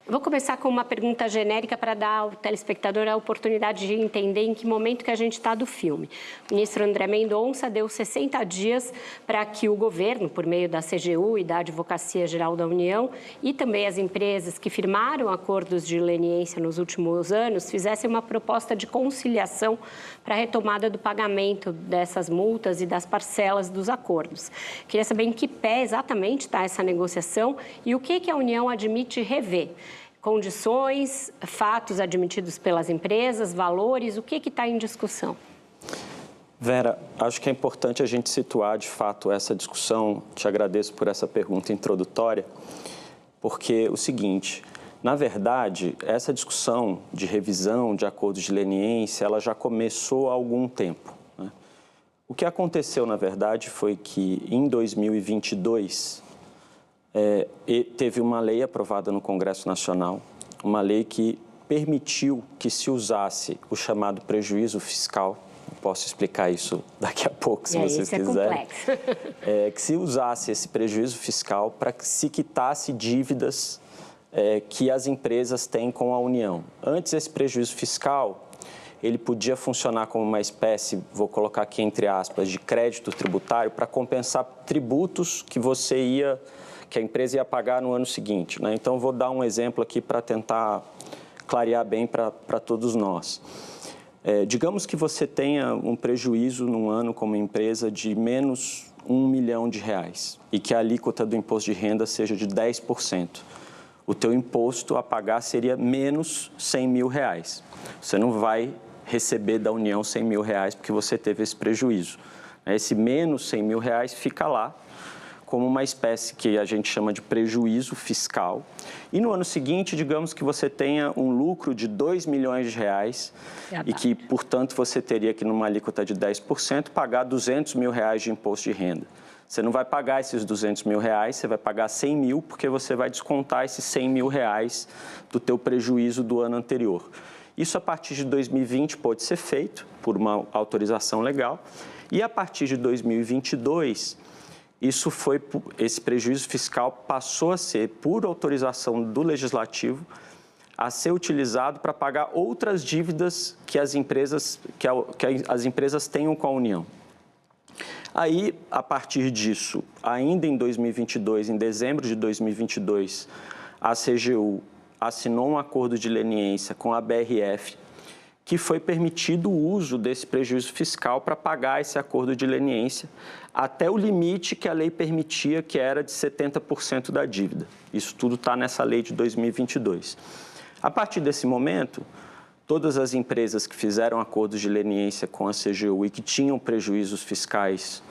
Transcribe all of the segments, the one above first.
Eu vou começar com uma pergunta genérica para dar ao telespectador a oportunidade de entender em que momento que a gente está do filme. O ministro André Mendonça deu 60 dias para que o governo, por meio da CGU e da Advocacia Geral da União, e também as empresas que firmaram acordos de leniência nos últimos anos, fizessem uma proposta de conciliação para a retomada do pagamento dessas multas e das parcelas dos acordos. Queria saber em que pé exatamente está essa negociação e o que a União admite rever. Condições, fatos admitidos pelas empresas, valores, o que está em discussão? Vera, acho que é importante a gente situar de fato essa discussão. Te agradeço por essa pergunta introdutória, porque é o seguinte, na verdade, essa discussão de revisão de acordos de leniência, ela já começou há algum tempo, né? O que aconteceu, na verdade, foi que em 2022, teve uma lei aprovada no Congresso Nacional, uma lei que permitiu que se usasse o chamado prejuízo fiscal. Posso explicar isso daqui a pouco, se vocês quiserem. Que se usasse esse prejuízo fiscal para que se quitasse dívidas que as empresas têm com a União. Antes, esse prejuízo fiscal, ele podia funcionar como uma espécie, vou colocar aqui entre aspas, de crédito tributário para compensar tributos que a empresa ia pagar no ano seguinte, né? Então, vou dar um exemplo aqui para tentar clarear bem para todos nós. Digamos que você tenha um prejuízo num ano como empresa de menos R$1 milhão e que a alíquota do imposto de renda seja de 10%. O teu imposto a pagar seria menos R$100 mil. Você não vai receber da União R$100 mil porque você teve esse prejuízo. Esse menos R$100 mil fica lá como uma espécie que a gente chama de prejuízo fiscal. E no ano seguinte, digamos que você tenha um lucro de R$2 milhões e que, portanto, você teria que, numa alíquota de 10%, pagar R$200 mil de imposto de renda. Você não vai pagar esses R$200 mil, você vai pagar R$100 mil, porque você vai descontar esses R$100 mil do teu prejuízo do ano anterior. Isso, a partir de 2020, pode ser feito por uma autorização legal. E, a partir de 2022... esse prejuízo fiscal passou a ser, por autorização do Legislativo, a ser utilizado para pagar outras dívidas que as empresas tenham com a União. Aí, a partir disso, ainda em 2022, em dezembro de 2022, a CGU assinou um acordo de leniência com a BRF, que foi permitido o uso desse prejuízo fiscal para pagar esse acordo de leniência até o limite que a lei permitia, que era de 70% da dívida. Isso tudo está nessa lei de 2022. A partir desse momento, todas as empresas que fizeram acordos de leniência com a CGU e que tinham prejuízos fiscais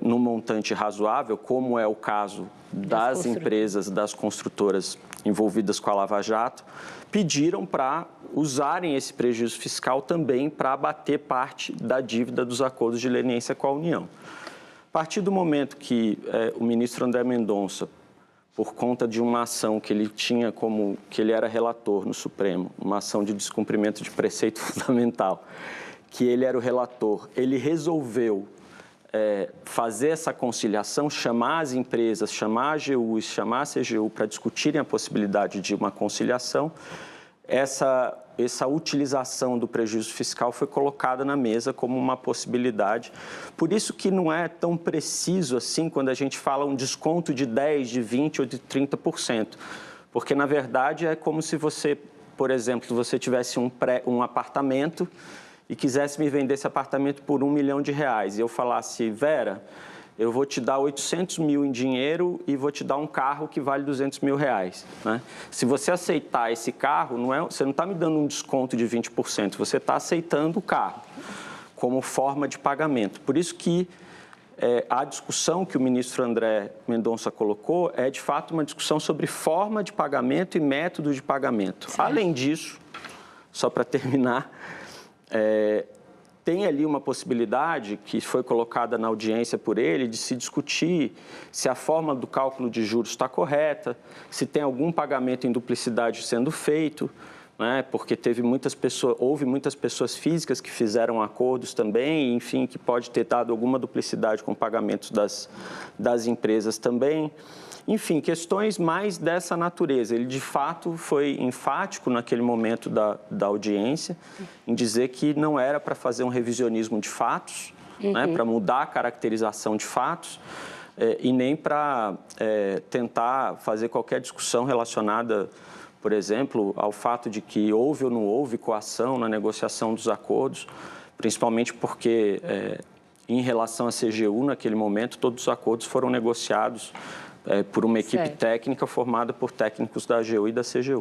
num montante razoável, como é o caso das empresas, das construtoras envolvidas com a Lava Jato, pediram para usarem esse prejuízo fiscal também para abater parte da dívida dos acordos de leniência com a União. A partir do momento que o ministro André Mendonça, por conta de uma ação que ele tinha que ele era relator no Supremo, uma ação de descumprimento de preceito fundamental, que ele era o relator, ele resolveu fazer essa conciliação, chamar as empresas, chamar a AGU, chamar a CGU para discutirem a possibilidade de uma conciliação. Essa utilização do prejuízo fiscal foi colocada na mesa como uma possibilidade. Por isso que não é tão preciso assim quando a gente fala um desconto de 10%, de 20% ou de 30%. Porque, na verdade, é como se você, por exemplo, você tivesse um apartamento e quisesse me vender esse apartamento por R$1 milhão, e eu falasse, Vera, eu vou te dar 800 mil em dinheiro e vou te dar um carro que vale 200 mil reais, né? Se você aceitar esse carro, você não está me dando um desconto de 20%, você está aceitando o carro como forma de pagamento. Por isso que a discussão que o ministro André Mendonça colocou é, de fato, uma discussão sobre forma de pagamento e método de pagamento. Sim. Além disso, só para terminar, tem ali uma possibilidade que foi colocada na audiência por ele de se discutir se a forma do cálculo de juros está correta, se tem algum pagamento em duplicidade sendo feito, né? Porque houve muitas pessoas físicas que fizeram acordos também, enfim, que pode ter dado alguma duplicidade com pagamentos das empresas também. Enfim, questões mais dessa natureza. Ele, de fato, foi enfático naquele momento da audiência em dizer que não era para fazer um revisionismo de fatos, né, para mudar a caracterização de fatos, e nem para tentar fazer qualquer discussão relacionada, por exemplo, ao fato de que houve ou não houve coação na negociação dos acordos, principalmente porque, em relação à CGU, naquele momento, todos os acordos foram negociados por uma equipe técnica formada por técnicos da AGU e da CGU.